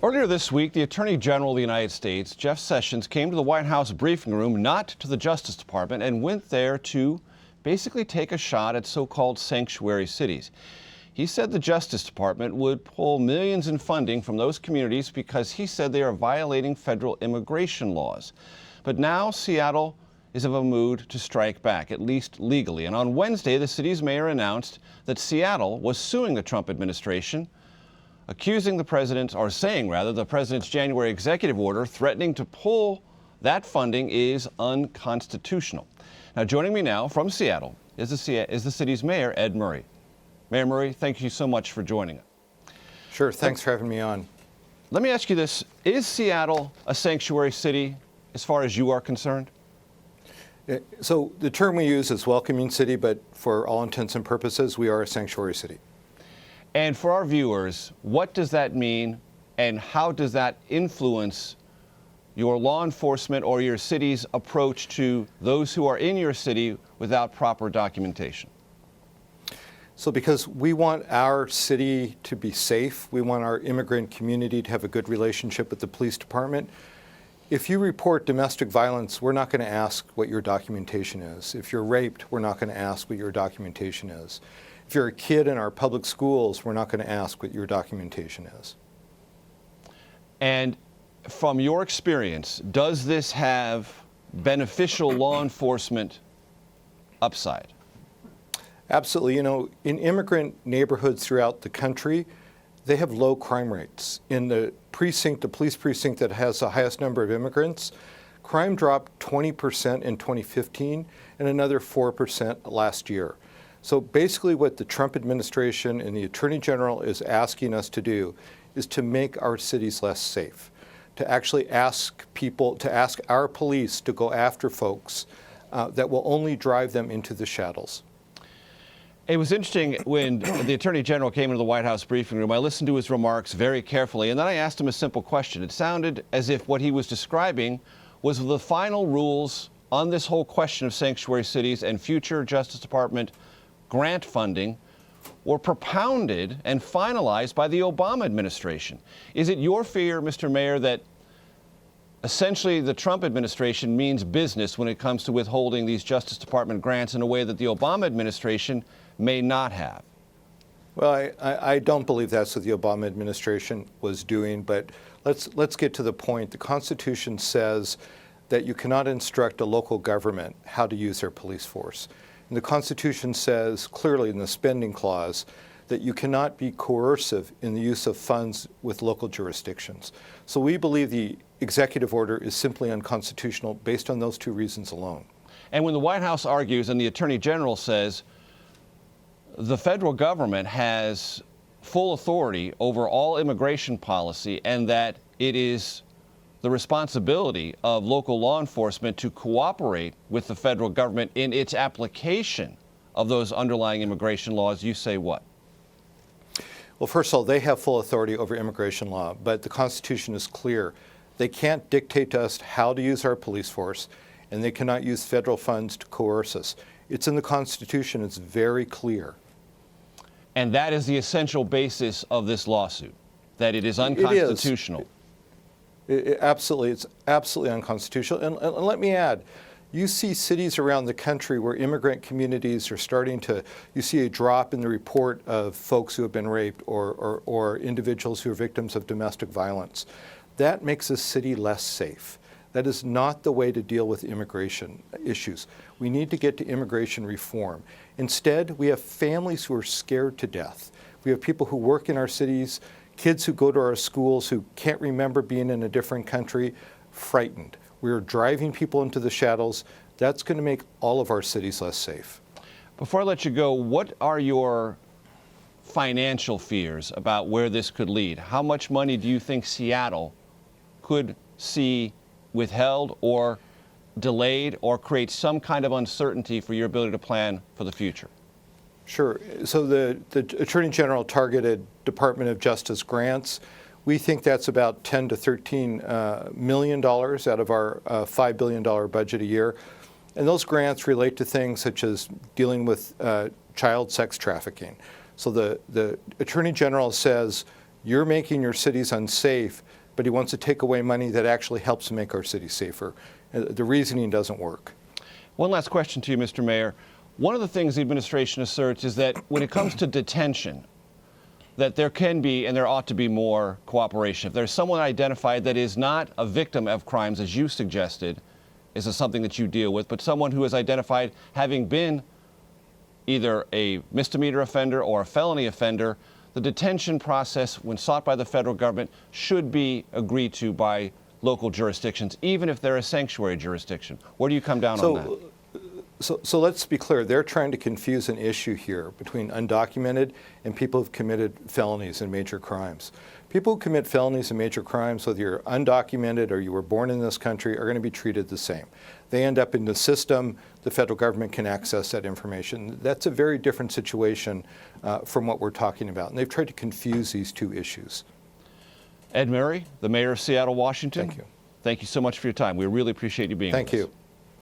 Earlier this week, the Attorney General of the United States, Jeff Sessions, came to the White House briefing room, not to the Justice Department, and went there to basically take a shot at so-called sanctuary cities. He said the Justice Department would pull millions in funding from those communities because he said they are violating federal immigration laws. But now Seattle is of a mood to strike back, at least legally. And on Wednesday, the city's mayor announced that Seattle was suing the Trump administration, accusing the president, or saying rather, the president's January executive order threatening to pull that funding is unconstitutional. Now, joining me now from Seattle is the city's mayor, Ed Murray. Mayor Murray, thank you so much for joining us. Sure, thanks for having me on. Let me ask you this. Is Seattle a sanctuary city as far as you are concerned? So the term we use is welcoming city, but for all intents and purposes, we are a sanctuary city. And for our viewers, what does that mean, and how does that influence your law enforcement or your city's approach to those who are in your city without proper documentation? So because we want our city to be safe, we want our immigrant community to have a good relationship with the police department. If you report domestic violence, we're not going to ask what your documentation is. If you're raped, we're not going to ask what your documentation is. If you're a kid in our public schools, we're not going to ask what your documentation is. And from your experience, does this have beneficial law enforcement upside? Absolutely. You know, in immigrant neighborhoods throughout the country, they have low crime rates. In the precinct, the police precinct that has the highest number of immigrants, crime dropped 20% in 2015 and another 4% last year. So basically what the Trump administration and the Attorney General is asking us to do is to make our cities less safe, to actually ask our police to go after folks that will only drive them into the shadows. It was interesting when the Attorney General came into the White House briefing room. I listened to his remarks very carefully, and then I asked him a simple question. It sounded as if what he was describing was the final rules on this whole question of sanctuary cities and future Justice Department grant funding were propounded and finalized by the Obama administration. Is it your fear, Mr. Mayor, that essentially the Trump administration means business when it comes to withholding these Justice Department grants in a way that the Obama administration may not have? Well, I don't believe that's what the Obama administration was doing, but let's get to the point. The Constitution says that you cannot instruct a local government how to use their police force. And the Constitution says clearly in the spending clause that you cannot be coercive in the use of funds with local jurisdictions. So we believe the executive order is simply unconstitutional based on those two reasons alone. And when the White House argues and the Attorney General says the federal government has full authority over all immigration policy and that it is the responsibility of local law enforcement to cooperate with the federal government in its application of those underlying immigration laws, you say what? Well, first of all, they have full authority over immigration law, but the Constitution is clear. They can't dictate to us how to use our police force, and they cannot use federal funds to coerce us. It's in the Constitution. It's very clear. And that is the essential basis of this lawsuit, that it is unconstitutional. Absolutely. It's absolutely unconstitutional. And let me add, you see cities around the country where immigrant communities are starting to, you see a drop in the report of folks who have been raped or individuals who are victims of domestic violence. That makes a city less safe. That is not the way to deal with immigration issues. We need to get to immigration reform. Instead, we have families who are scared to death. We have people who work in our cities, kids who go to our schools who can't remember being in a different country, frightened. We are driving people into the shadows. That's going to make all of our cities less safe. Before I let you go, what are your financial fears about where this could lead? How much money do you think Seattle could see withheld or delayed or create some kind of uncertainty for your ability to plan for the future? Sure. So the Attorney General targeted Department of Justice grants. We think that's about $10 to $13 million out of our $5 billion budget a year. And those grants relate to things such as dealing with child sex trafficking. So the Attorney General says You're making your cities unsafe, but he wants to take away money that actually helps make our cities safer. The reasoning doesn't work. One last question to you, Mr. Mayor. One of the things the administration asserts is that when it comes to detention, that there can be and there ought to be more cooperation. If there's someone identified that is not a victim of crimes, as you suggested, is this something that you deal with, but someone who is identified having been either a misdemeanor offender or a felony offender, the detention process, when sought by the federal government, should be agreed to by local jurisdictions, even if they're a sanctuary jurisdiction. Where do you come down on that? So let's be clear. They're trying to confuse an issue here between undocumented and people who've committed felonies and major crimes. People who commit felonies and major crimes, whether you're undocumented or you were born in this country, are going to be treated the same. They end up in the system. The federal government can access that information. That's a very different situation from what we're talking about. And they've tried to confuse these two issues. Ed Murray, the mayor of Seattle, Washington. Thank you. Thank you so much for your time. We really appreciate you being with us. Thank you.